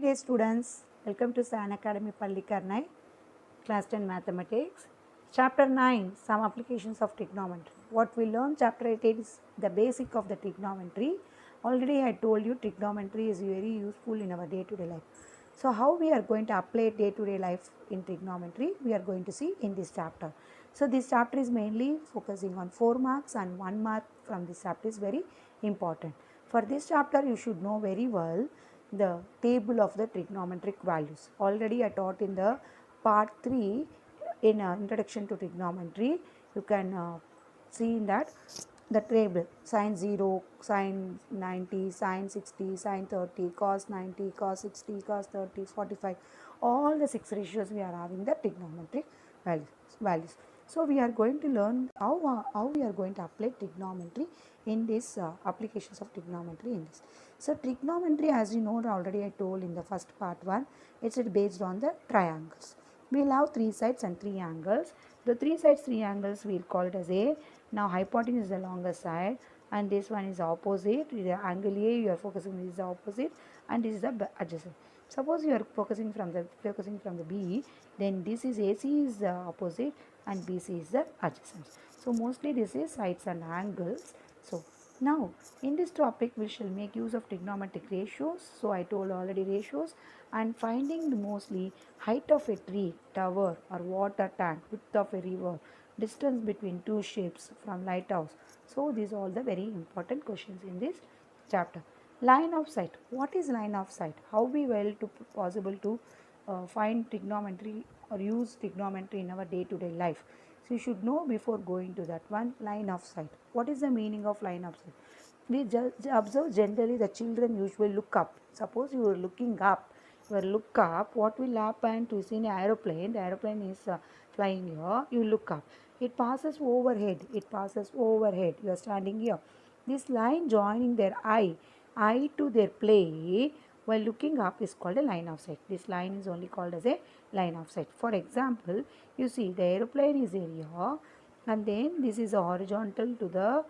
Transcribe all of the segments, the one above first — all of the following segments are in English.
Hey students, welcome to San Academy Pallikarnai, Class 10 Mathematics. Chapter 9, Some Applications of Trigonometry. What we learned, Chapter 8 is the basic of the trigonometry. Already I told you trigonometry is very useful in our day-to-day life. So how we are going to apply day-to-day life in trigonometry, we are going to see in this chapter. So this chapter is mainly focusing on 4 marks and 1 mark from this chapter is very important. For this chapter, you should know very well the table of the trigonometric values. Already I taught in the part 3 in introduction to trigonometry. You can see in that the table sine 0, sine 90, sine 60, sine 30, cos 90, cos 60, cos 30, 45. All the 6 ratios we are having the trigonometric values. So we are going to learn how we are going to apply trigonometry in this applications of trigonometry in this. So trigonometry, as you know already, I told in the first part 1, it's based on the triangles. We'll have 3 sides and 3 angles. The 3 sides, 3 angles we'll call it as A. Now hypotenuse is the longer side and this one is opposite. The angle A you are focusing on is the opposite and this is the adjacent. Suppose you are focusing from the B, then this is AC is the opposite and BC is the adjacent. So mostly this is sides and angles. So now in this topic we shall make use of trigonometric ratios. So I told already ratios and finding the mostly height of a tree, tower or water tank, width of a river, distance between two ships from lighthouse. So these are all the very important questions in this chapter. Line of sight. What is line of sight? How we will to possible to find trigonometry or use trigonometry in our day-to-day life. So you should know before going to that one, line of sight. What is the meaning of line of sight? We observe generally the children usually look up. Suppose you are looking up, look up, what will happen to see an aeroplane? The aeroplane is flying here, you look up. It passes overhead. You are standing here. This line joining their eye to their play while looking up is called a line of sight. This line is only called as a line of sight. For example, you see the aeroplane is here and then this is horizontal to the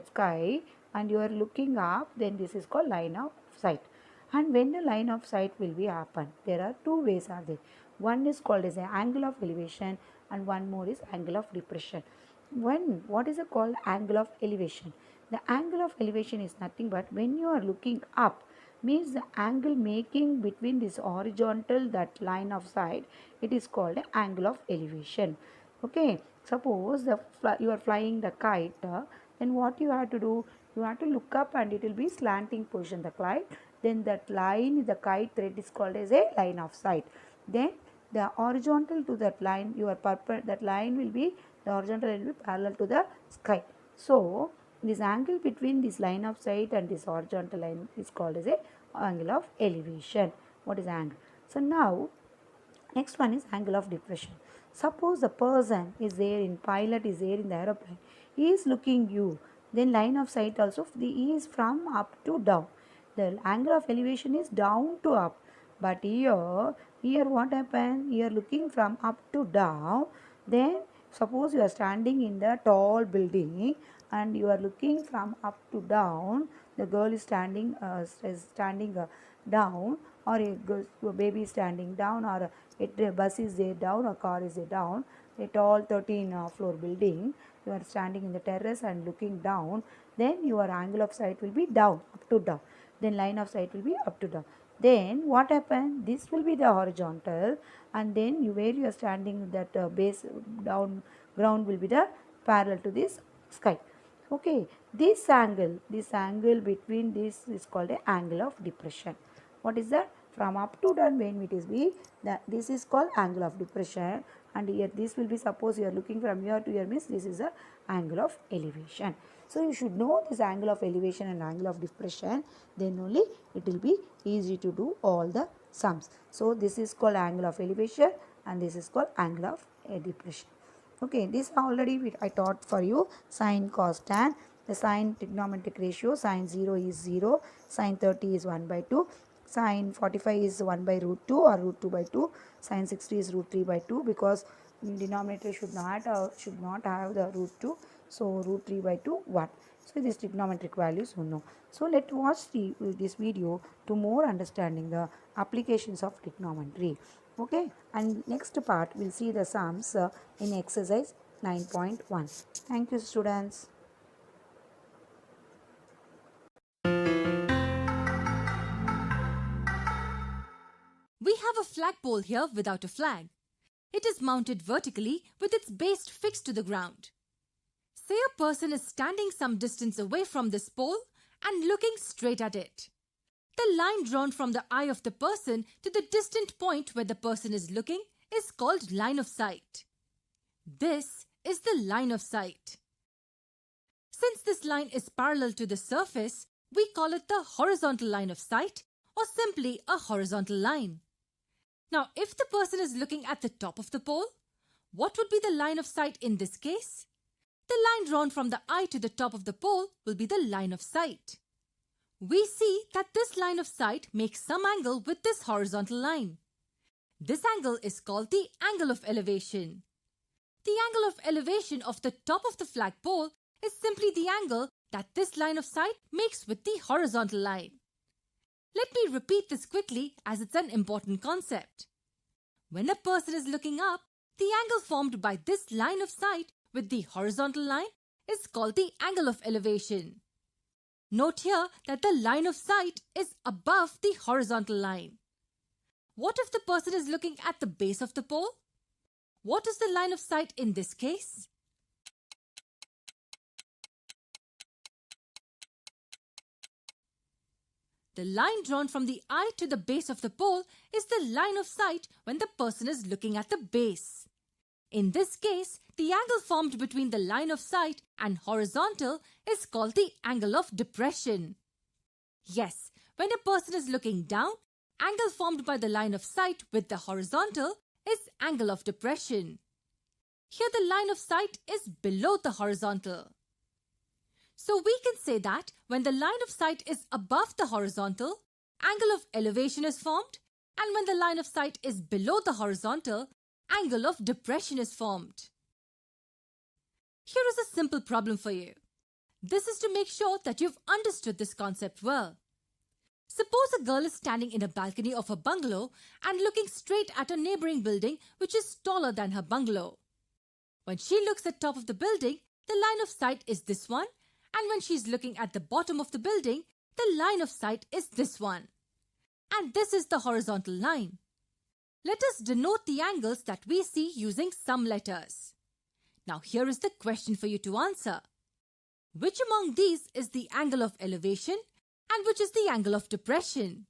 sky and you are looking up, then this is called line of sight. And when the line of sight will be happen, there are two ways are there. One is called as an angle of elevation and one more is angle of depression. What is it called angle of elevation? The angle of elevation is nothing but when you are looking up, means the angle making between this horizontal that line of sight, it is called an angle of elevation. Okay, suppose you are flying the kite, then what you have to do, you have to look up and it will be slanting position the kite, then that line, the kite thread is called as a line of sight. Then the horizontal to that line, that line will be, the horizontal will be parallel to the sky. So this angle between this line of sight and this horizontal line is called as a angle of elevation. What is angle? So now next one is angle of depression. Suppose the person is there in pilot is there in the aeroplane. He is looking you. Then line of sight also he is from up to down. The angle of elevation is down to up. But here what happened? You are looking from up to down. Then suppose you are standing in the tall building and you are looking from up to down. The girl is standing down, or a baby is standing down, or a bus is there down, or car is there down. A tall 13 floor building. You are standing in the terrace and looking down. Then your angle of sight will be down, up to down. Then line of sight will be up to down. Then what happened? This will be the horizontal, and then where you are standing, that base down ground will be the parallel to this sky. Okay, this angle between this is called a angle of depression. What is that? From up to down when it is be, that this is called angle of depression, and here this will be, suppose you are looking from here to here, means this is a angle of elevation. So you should know this angle of elevation and angle of depression, then only it will be easy to do all the sums. So this is called angle of elevation and this is called angle of depression. Okay, this already I taught for you, sine, cos, tan. The sine trigonometric ratio, sine 0 is 0, sine 30 is 1 by 2, sine 45 is 1 by root 2 or root 2 by 2, sine 60 is root 3 by 2, because denominator should not have the root 2, so root 3 by 2 1. So this trigonometric values you know. So let's watch this video to more understanding the applications of trigonometry. Okay, and next part we'll see the sums in exercise 9.1. Thank you, students. We have a flagpole here without a flag. It is mounted vertically with its base fixed to the ground. Say a person is standing some distance away from this pole and looking straight at it. The line drawn from the eye of the person to the distant point where the person is looking is called line of sight. This is the line of sight. Since this line is parallel to the surface, we call it the horizontal line of sight or simply a horizontal line. Now, if the person is looking at the top of the pole, what would be the line of sight in this case? The line drawn from the eye to the top of the pole will be the line of sight. We see that this line of sight makes some angle with this horizontal line. This angle is called the angle of elevation. The angle of elevation of the top of the flagpole is simply the angle that this line of sight makes with the horizontal line. Let me repeat this quickly as it's an important concept. When a person is looking up, the angle formed by this line of sight with the horizontal line is called the angle of elevation. Note here that the line of sight is above the horizontal line. What if the person is looking at the base of the pole? What is the line of sight in this case? The line drawn from the eye to the base of the pole is the line of sight when the person is looking at the base. In this case, the angle formed between the line of sight and horizontal is called the angle of depression. Yes, when a person is looking down, angle formed by the line of sight with the horizontal is angle of depression. Here the line of sight is below the horizontal. So we can say that when the line of sight is above the horizontal, angle of elevation is formed, and when the line of sight is below the horizontal, angle of depression is formed. Here is a simple problem for you. This is to make sure that you've understood this concept well. Suppose a girl is standing in a balcony of her bungalow and looking straight at a neighboring building which is taller than her bungalow. When she looks at the top of the building, the line of sight is this one, and when she's looking at the bottom of the building, the line of sight is this one. And this is the horizontal line. Let us denote the angles that we see using some letters. Now here is the question for you to answer. Which among these is the angle of elevation and which is the angle of depression?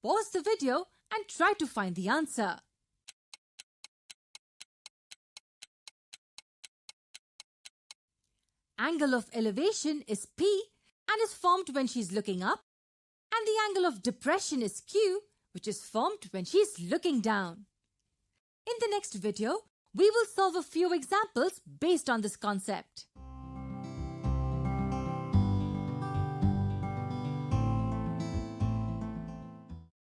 Pause the video and try to find the answer. Angle of elevation is P and is formed when she's looking up, and the angle of depression is Q, which is formed when she's looking down. In the next video, we will solve a few examples based on this concept.